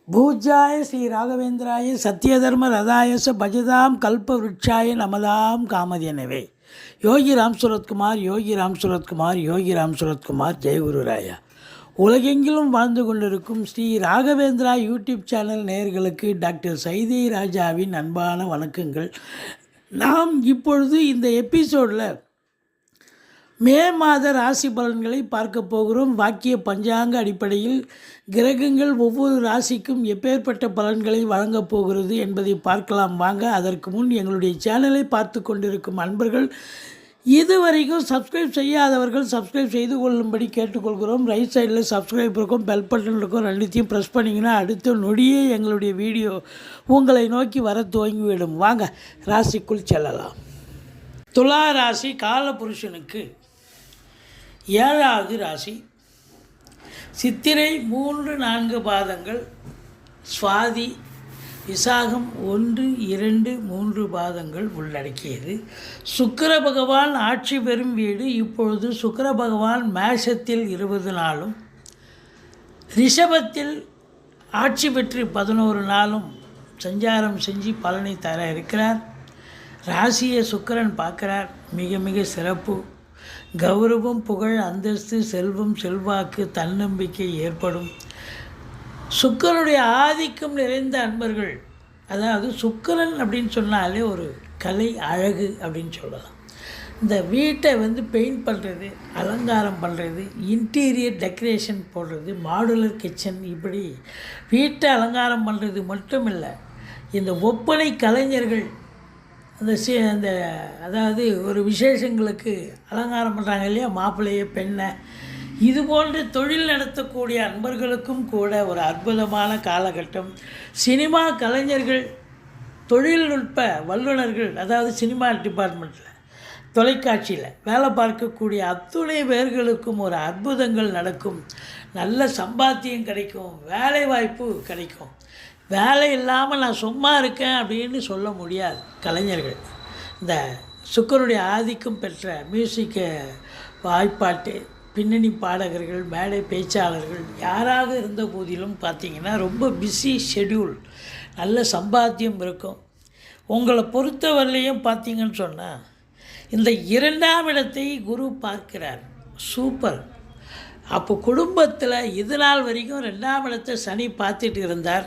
பூஜ்யாய ஸ்ரீ ராகவேந்திராய சத்யதர்ம ரதாயச பஜதாம் கல்ப விருட்சாய நமதாம் காமதேனவே. யோகி ராம் சுரத்குமார், யோகி ராம் சுரத்குமார், யோகி ராம் சுரத்குமார். ஜெயகுருராயா. உலகெங்கிலும் வாழ்ந்து கொண்டிருக்கும் ஸ்ரீ ராகவேந்திரா யூடியூப் சேனல் நேயர்களுக்கு டாக்டர் சைதை ராஜாவின் அன்பான வணக்கங்கள். நாம் இப்பொழுது இந்த எபிசோடில் மே மாத ராசி பலன்களை பார்க்க போகிறோம். வாக்கிய பஞ்சாங்க அடிப்படையில் கிரகங்கள் ஒவ்வொரு ராசிக்கும் எப்பேற்பட்ட பலன்களை வழங்கப் போகிறது என்பதை பார்க்கலாம் வாங்க. அதற்கு முன் எங்களுடைய சேனலை பார்த்து கொண்டிருக்கும் அன்பர்கள், இதுவரைக்கும் சப்ஸ்கிரைப் செய்யாதவர்கள் சப்ஸ்கிரைப் செய்து கொள்ளும்படி கேட்டுக்கொள்கிறோம். ரைட் சைடில் சப்ஸ்கிரைப் இருக்கும், பெல் பட்டன் இருக்கும், ரெண்டுத்தையும் ப்ரெஸ் பண்ணிங்கன்னா அடுத்த நொடியே எங்களுடைய வீடியோ உங்களை நோக்கி வர துவங்கிவிடும். வாங்க ராசிக்குள் செல்லலாம். துலா ராசி காலபுருஷனுக்கு 7வது ராசி. சித்திரை 3-4 பாதங்கள், சுவாதி விசாகம் 1-2-3 பாதங்கள் உள்ளடக்கியது. சுக்கிர பகவான் ஆட்சி பெறும் வீடு. இப்பொழுது சுக்கிர பகவான் மேஷத்தில் 20 நாளும் ரிஷபத்தில் ஆட்சி பெற்று 11 நாளும் சஞ்சாரம் செஞ்சு பலனை தர இருக்கிறார். ராசியை சுக்கிரன் பார்க்குறார். மிக மிக சிறப்பு. கௌரவம், புகழ், அந்தஸ்து, செல்வம், செல்வாக்கு, தன்னம்பிக்கை ஏற்படும். சுக்கிரனுடைய ஆதிக்கம் நிறைந்த அன்பர்கள், அதாவது சுக்கிரன் அப்படின்னு சொன்னாலே ஒரு கலை, அழகு அப்படின்னு சொல்லலாம். இந்த வீட்டை பெயிண்ட் பண்ணுறது, அலங்காரம் பண்ணுறது, இன்டீரியர் டெக்கரேஷன் போடுறது, மாடுலர் கிச்சன், இப்படி வீட்டை அலங்காரம் பண்ணுறது மட்டும் இல்லை, இந்த ஒப்பனை கலைஞர்கள் அந்த அதாவது ஒரு விசேஷங்களுக்கு அலங்காரம் பண்ணுறாங்க இல்லையா, மாப்பிள்ளையை, பெண்ணை, இது போன்ற தொழில் நடத்தக்கூடிய அன்பர்களுக்கும் கூட ஒரு அற்புதமான காலகட்டம். சினிமா கலைஞர்கள், தொழில்நுட்ப வல்லுநர்கள், அதாவது சினிமா டிபார்ட்மெண்ட்டில், தொலைக்காட்சியில் வேலை பார்க்கக்கூடிய அத்துணை பேர்களுக்கும் ஒரு அற்புதங்கள் நடக்கும். நல்ல சம்பாத்தியம் கிடைக்கும், வேலை வாய்ப்பு கிடைக்கும். வேலை இல்லாமல் நான் சும்மா இருக்கேன் அப்படின்னு சொல்ல முடியாது கலைஞர்கள். இந்த சுக்கிரனுடைய ஆதிக்கம் பெற்ற மியூசிக்கு, வாய்ப்பாட்டு, பின்னணி பாடகர்கள், மேடை பேச்சாளர்கள் யாராக இருந்த போதிலும் பார்த்திங்கன்னா ரொம்ப பிஸி ஷெட்யூல், நல்ல சம்பாத்தியம் இருக்கும். உங்களை பொறுத்தவரையிலையும் பார்த்திங்கன்னு சொன்னால் இந்த 2ஆம் இடத்தை குரு பார்க்கிறார். சூப்பர். அப்போ குடும்பத்தில் இது நாள் வரைக்கும் 2ஆம் இடத்தை சனி பார்த்துட்டு இருந்தார்.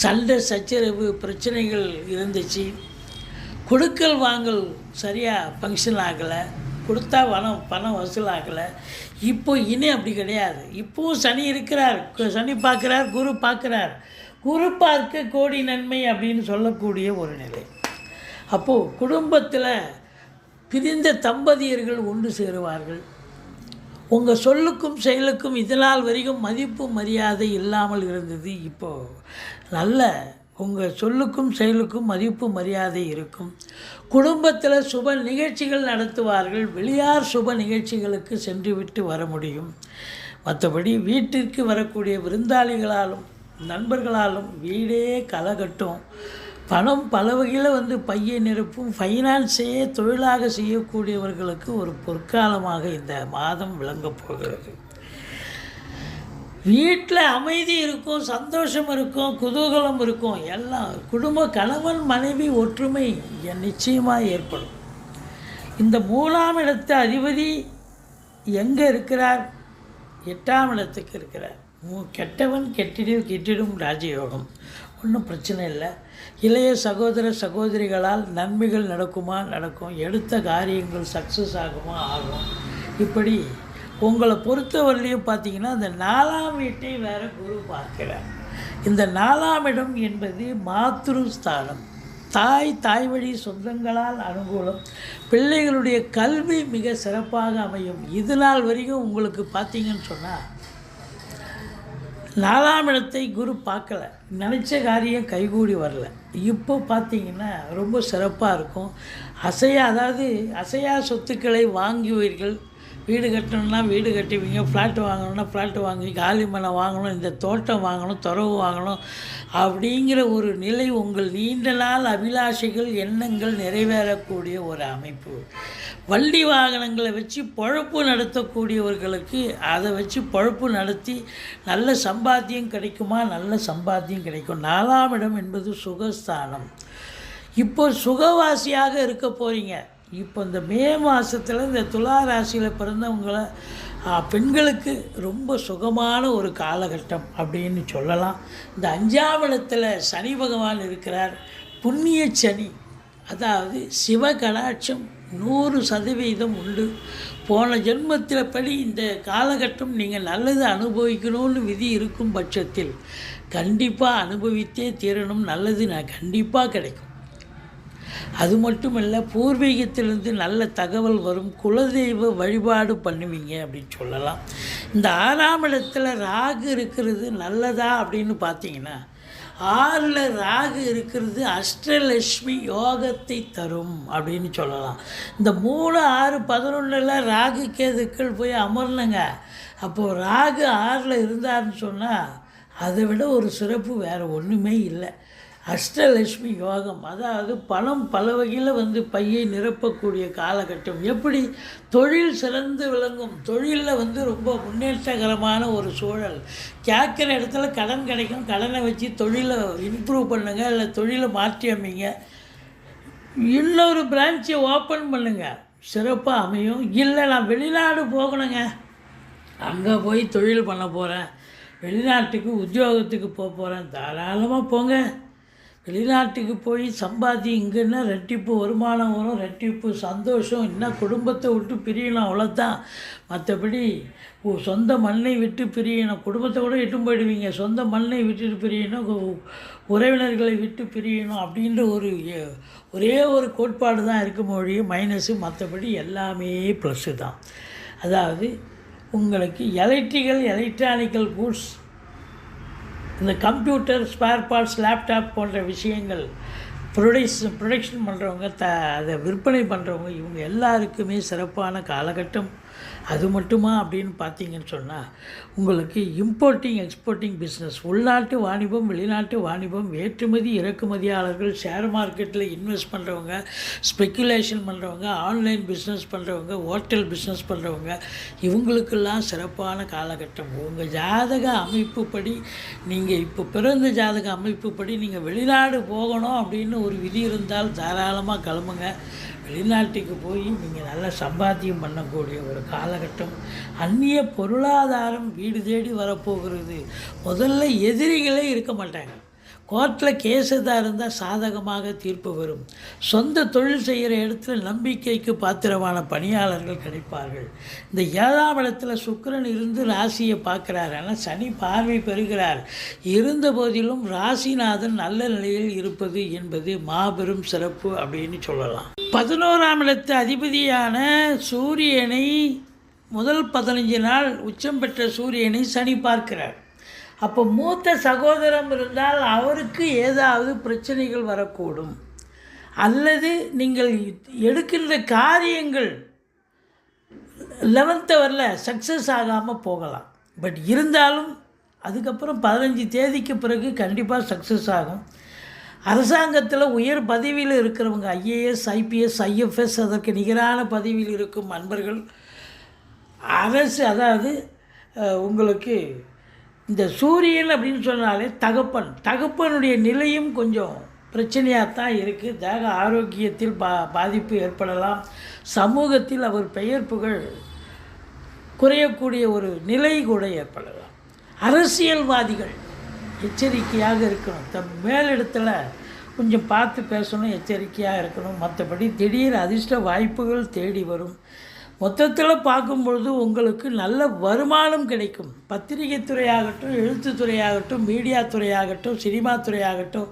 சண்டை சச்சரவு பிரச்சனைகள் இருந்துச்சு. கொடுக்கல் வாங்கல் சரியாக ஃபங்க்ஷன் ஆகலை, கொடுத்தா பணம் வசூல் ஆகலை. இப்போ இனி அப்படி கிடையாது. இப்போவும் சனி இருக்கிறார், சனி பார்க்குறார், குரு பார்க்குறார். குரு பார்க்க கோடி நன்மை அப்படின்னு சொல்லக்கூடிய ஒரு நிலை. அப்போது குடும்பத்தில் பிரிந்த தம்பதியர்கள் ஒன்று சேருவார்கள். உங்கள் சொல்லுக்கும் செயலுக்கும் இதனால் வரைக்கும் மதிப்பு மரியாதை இல்லாமல் இருந்தது. இப்போது நல்ல உங்கள் சொல்லுக்கும் செயலுக்கும் மதிப்பு மரியாதை இருக்கும். குடும்பத்தில் சுப நிகழ்ச்சிகள் நடத்துவார்கள். வெளியார் சுப நிகழ்ச்சிகளுக்கு சென்று விட்டு வர முடியும். மற்றபடி வீட்டிற்கு வரக்கூடிய விருந்தாளிகளாலும் நண்பர்களாலும் வீடே களைகட்டும். பணம் பல வகையில் பையை நிரப்பும். ஃபைனான்ஸையே தொழிலாக செய்யக்கூடியவர்களுக்கு ஒரு பொற்காலமாக இந்த மாதம் விளங்கப் போகிறது. வீட்டில் அமைதி இருக்கும், சந்தோஷம் இருக்கும், குதூகலம் இருக்கும். எல்லாம் குடும்ப கணவன் மனைவி ஒற்றுமை நிச்சயமாக ஏற்படும். இந்த 3ஆம் இடத்து அதிபதி எங்கே இருக்கிறார்? 8ஆம் இடத்துக்கு இருக்கிறார். கெட்டவன் கெட்டிடும் ராஜயோகம். ஒன்றும் பிரச்சனை இல்லை. இளைய சகோதர சகோதரிகளால் நன்மைகள் நடக்குமா? நடக்கும். எடுத்த காரியங்கள் சக்ஸஸ் ஆகுமா? ஆகும். இப்படி உங்களை பொறுத்தவரையிலையும் பார்த்திங்கன்னா இந்த 4ஆம் வீட்டை வேறு குரு பார்க்கிறார். இந்த 4ஆம் இடம் என்பது மாத்ருஸ்தானம். தாய் வழி சொந்தங்களால் அனுகூலம். பிள்ளைகளுடைய கல்வி மிக சிறப்பாக அமையும். இது நாள் வரைக்கும் உங்களுக்கு பார்த்திங்கன்னு சொன்னால் 4ஆம் இடத்தை குரு பார்க்கலை, நினச்ச காரியம் கைகூடி வரல. இப்போ பார்த்திங்கன்னா ரொம்ப சிறப்பாக இருக்கும். அசையா சொத்துக்களை வாங்குவீர்கள். வீடு கட்டணும்னா வீடு கட்டுவீங்க, ஃப்ளாட்டு வாங்கணும்னா ஃப்ளாட்டு வாங்கி, காலி மனை வாங்கணும், இந்த தோட்டம் வாங்கணும், துறவு வாங்கணும் அப்படிங்கிற ஒரு நிலை உங்கள் நீண்ட நாள் அபிலாஷைகள் எண்ணங்கள் நிறைவேறக்கூடிய ஒரு அமைப்பு. வண்டி வாகனங்களை வச்சு பொழப்பு நடத்தக்கூடியவர்களுக்கு அதை வச்சு பொழப்பு நடத்தி நல்ல சம்பாத்தியம் கிடைக்குமா? நல்ல சம்பாத்தியம் கிடைக்கும். 4ஆம் இடம் என்பது சுகஸ்தானம். இப்போ சுகவாசியாக இருக்க போகிறீங்க. இப்போ இந்த மே மாதத்தில் இந்த துலா ராசியில் பிறந்தவங்களை பெண்களுக்கு ரொம்ப சுகமான ஒரு காலகட்டம் அப்படின்னு சொல்லலாம். இந்த 5ஆம் இடத்துல சனி பகவான் இருக்கிறார். புண்ணிய சனி, அதாவது சிவ கடாட்சம் 100% உண்டு. போன ஜென்மத்தில் படி இந்த காலகட்டம் நீங்கள் நல்லது அனுபவிக்கணும்னு விதி இருக்கும் பட்சத்தில் கண்டிப்பாக அனுபவித்தே தீரணும். நல்லது நான் கண்டிப்பாக கிடைக்கும். அது மட்டும் இல்லை, பூர்வீகத்திலிருந்து நல்ல தகவல் வரும். குலதெய்வ வழிபாடு பண்ணுவீங்க அப்படின்னு சொல்லலாம். இந்த 6ஆம் இடத்துல ராகு இருக்கிறது நல்லதா அப்படின்னு பார்த்தீங்கன்னா, 6ல் ராகு இருக்கிறது அஷ்டலட்சுமி யோகத்தை தரும் அப்படின்னு சொல்லலாம். இந்த 3, 6, 11 ராகு கேதுக்கள் போய் அமர்னுங்க. அப்போது ராகு 6ல் இருந்தார்னு சொன்னால் அதை விட ஒரு சிறப்பு வேறு ஒன்றுமே இல்லை. அஷ்டலட்சுமி யோகம், அதாவது பணம் பல வகையில் பையை நிரப்பக்கூடிய காலகட்டம். எப்படி தொழில் சிறந்து விளங்கும், தொழிலில் ரொம்ப முன்னேற்றகரமான ஒரு சூழல். கேட்குற இடத்துல கடன் கிடைக்கும். கடனை வச்சு தொழிலை இம்ப்ரூவ் பண்ணுங்கள், இல்லை தொழிலை மாற்றி அமைங்க, இன்னொரு பிரான்ச்சை ஓப்பன் பண்ணுங்கள், சிறப்பாக அமையும். இல்லை நான் வெளிநாடு போகணுங்க, அங்கே போய் தொழில் பண்ண போகிறேன், வெளிநாட்டுக்கு உத்தியோகத்துக்கு போக போகிறேன், தாராளமாக போங்க. வெளிநாட்டுக்கு போய் சம்பாதி, இங்கன்னா ரெட்டிப்பு வருமானம் வரும், ரெட்டிப்பு சந்தோஷம். இன்னும் குடும்பத்தை விட்டு பிரியணும், அவ்வளோதான். மற்றபடி சொந்த மண்ணை விட்டு பிரியணும். குடும்பத்தை கூட எட்டும் போயிடுவீங்க. சொந்த மண்ணை விட்டுட்டு பிரியணும், உறவினர்களை விட்டு பிரியணும் அப்படின்ற ஒரே ஒரு கோட்பாடு தான் இருக்கும் மொழி மைனஸு. மற்றபடி எல்லாமே ப்ளஸ்ஸு தான். அதாவது உங்களுக்கு எலக்ட்ரானிக்கல் கூட்ஸ், இந்த கம்ப்யூட்டர் ஸ்பேர் பார்ட்ஸ், லேப்டாப் போன்ற விஷயங்கள் ப்ரொடக்ஷன் பண்ணுறவங்க, அதை விற்பனை பண்ணுறவங்க, இவங்க எல்லாருக்குமே சிறப்பான காலகட்டம். அது மட்டுமா அப்படின்னு பார்த்தீங்கன்னு சொன்னால், உங்களுக்கு இம்போர்ட்டிங் எக்ஸ்போர்ட்டிங் பிஸ்னஸ், உள்நாட்டு வாணிபம், வெளிநாட்டு வாணிபம், ஏற்றுமதி இறக்குமதியாளர்கள், ஷேர் மார்க்கெட்டில் இன்வெஸ்ட் பண்ணுறவங்க, ஸ்பெக்குலேஷன் பண்ணுறவங்க, ஆன்லைன் பிஸ்னஸ் பண்ணுறவங்க, ஹோட்டல் பிஸ்னஸ் பண்ணுறவங்க, இவங்களுக்கெல்லாம் சிறப்பான காலகட்டம். உங்கள் ஜாதக அமைப்புப்படி, நீங்கள் இப்போ பிறந்த ஜாதக அமைப்புப்படி நீங்கள் வெளிநாடு போகணும் அப்படின்னு ஒரு விதி இருந்தால் தாராளமாக கிளம்புங்க. வெளிநாட்டுக்கு போய் நீங்கள் நல்லா சம்பாத்தியம் பண்ணக்கூடிய ஒரு காலகட்டம். அந்நிய பொருளாதாரம் வீடு தேடி வரப்போகிறது. முதல்ல எதிரிகளே இருக்க மாட்டாங்க. கோர்ட்டில் கேஸதாக இருந்தால் சாதகமாக தீர்ப்பு வரும். சொந்த தொழில் செய்கிற இடத்துல நம்பிக்கைக்கு பாத்திரமான பணியாளர்கள் கிடைப்பார்கள். இந்த 7ஆம் இடத்துல சுக்கிரன் இருந்து ராசியை பார்க்குறார். ஆனால் சனி பார்வை பெறுகிறார். இருந்த போதிலும் ராசிநாதன் நல்ல நிலையில் இருப்பது என்பது மாபெரும் சிறப்பு அப்படின்னு சொல்லலாம். 11ஆம் இடத்து அதிபதியான சூரியனை முதல் 15 நாள் உச்சம் பெற்ற சூரியனை சனி பார்க்கிறார். அப்போ மூத்த சகோதரம் இருந்தால் அவருக்கு ஏதாவது பிரச்சனைகள் வரக்கூடும், அல்லது நீங்கள் எடுக்கின்ற காரியங்கள் 11th ஹவரில் சக்ஸஸ் ஆகாமல் போகலாம். பட் இருந்தாலும் அதுக்கப்புறம் 15 தேதிக்கு பிறகு கண்டிப்பாக சக்ஸஸ் ஆகும். அரசாங்கத்தில் உயர் பதவியில் இருக்கிறவங்க, ஐஏஎஸ், ஐபிஎஸ், ஐஎஃப்எஸ், அதற்கு நிகரான பதவியில் இருக்கும் நண்பர்கள், அரசு, அதாவது உங்களுக்கு இந்த சூரியன் அப்படின்னு சொன்னாலே தகப்பனுடைய நிலையும் கொஞ்சம் பிரச்சனையாக தான் இருக்குது. தேக ஆரோக்கியத்தில் பாதிப்பு ஏற்படலாம். சமூகத்தில் அவர் பெயர் புகழ் குறையக்கூடிய ஒரு நிலை கூட ஏற்படலாம். அரசியல்வாதிகள் எச்சரிக்கையாக இருக்கணும். மேலிடத்தில் கொஞ்சம் பார்த்து பேசணும், எச்சரிக்கையாக இருக்கணும். மற்றபடி திடீர் அதிர்ஷ்ட வாய்ப்புகள் தேடி வரும். மொத்தத்தில் பார்க்கும்பொழுது உங்களுக்கு நல்ல வருமானம் கிடைக்கும். பத்திரிகை துறையாகட்டும், எழுத்துத்துறையாகட்டும், மீடியா துறையாகட்டும், சினிமா துறையாகட்டும்,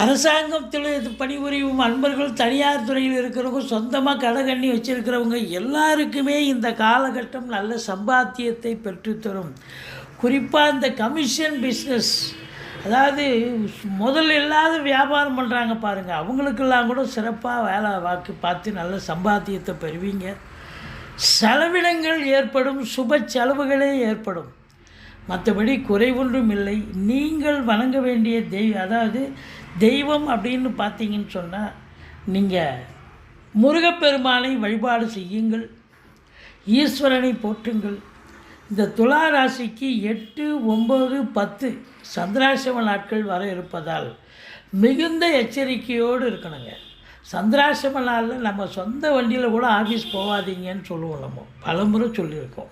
அரசாங்கத்தில் பணிபுரியும் அன்பர்கள், தனியார் துறையில் இருக்கிறவங்க, சொந்தமாக கடகண்ணி வச்சுருக்கிறவங்க எல்லாருக்குமே இந்த காலகட்டம் நல்ல சம்பாத்தியத்தை பெற்றுத்தரும். குறிப்பாக இந்த கமிஷன் பிஸ்னஸ், அதாவது முதல் இல்லாத வியாபாரம் பண்ணுறாங்க பாருங்கள், அவங்களுக்கெல்லாம் கூட சிறப்பாக வேலை வாக்கு பார்த்து நல்ல சம்பாத்தியத்தை பெறுவீங்க. செலவினங்கள் ஏற்படும், சுப செலவுகளே ஏற்படும். மற்றபடி குறைவொன்றும் இல்லை. நீங்கள் வணங்க வேண்டிய அதாவது தெய்வம் அப்படின்னு பார்த்தீங்கன்னு சொன்னால், நீங்கள் முருகப்பெருமானை வழிபாடு செய்யுங்கள், ஈஸ்வரனை போற்றுங்கள். இந்த துலா ராசிக்கு 8, 9, 10 சந்திராசிரம நாட்கள் வர இருப்பதால் மிகுந்த எச்சரிக்கையோடு இருக்கணுங்க. சந்திராசிரம நாளில் நம்ம சொந்த வண்டியில் கூட ஆஃபீஸ் போகாதீங்கன்னு சொல்லுவோம். நம்ம பலமுறை சொல்லியிருக்கோம்.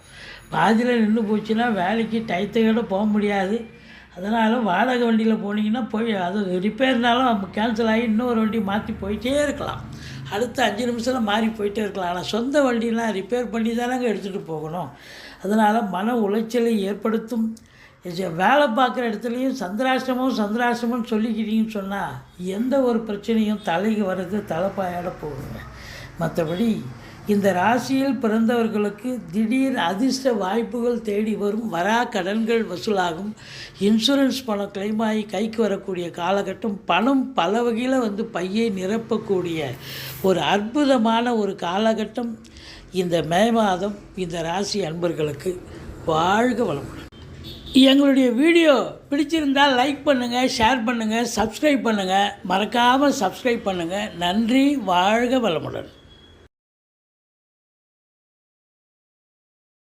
பாதியில் நின்று போச்சுன்னா வேலைக்கு டயத்தையோடு போக முடியாது. அதனால் வாடகை வண்டியில் போனீங்கன்னா போய் அது ரிப்பேர்னாலும் கேன்சல் ஆகி இன்னொரு வண்டி மாற்றி போயிட்டே இருக்கலாம். அடுத்த 5 நிமிஷத்தில் மாறி போயிட்டே இருக்கலாம். ஆனால் சொந்த வண்டிலாம் ரிப்பேர் பண்ணி தானங்க எடுத்துகிட்டு போகணும். அதனால் மன உளைச்சலை ஏற்படுத்தும். வேலை பார்க்குற இடத்துலையும் சந்திராசிரமம் சொல்லிக்கிட்டீங்கன்னு சொன்னால் எந்த ஒரு பிரச்சனையும் தலைக்கு வர்றது தலைப்பாயோட போகுங்க. மற்றபடி இந்த ராசியில் பிறந்தவர்களுக்கு திடீர் அதிர்ஷ்ட வாய்ப்புகள் தேடி வரும், வரா கடன்கள் வசூலாகும், இன்சூரன்ஸ் பணம் கிளைம் ஆகி கைக்கு வரக்கூடிய காலகட்டம், பணம் பல வகையில் பையை நிரப்பக்கூடிய ஒரு அற்புதமான ஒரு காலகட்டம் இந்த மே மாதம் இந்த ராசி அன்பர்களுக்கு. வாழ்க வளமுடன். எங்களுடைய வீடியோ பிடிச்சிருந்தால் லைக் பண்ணுங்கள், ஷேர் பண்ணுங்கள், சப்ஸ்கிரைப் பண்ணுங்கள். மறக்காமல் சப்ஸ்கிரைப் பண்ணுங்கள். நன்றி. வாழ்க வளமுடன்.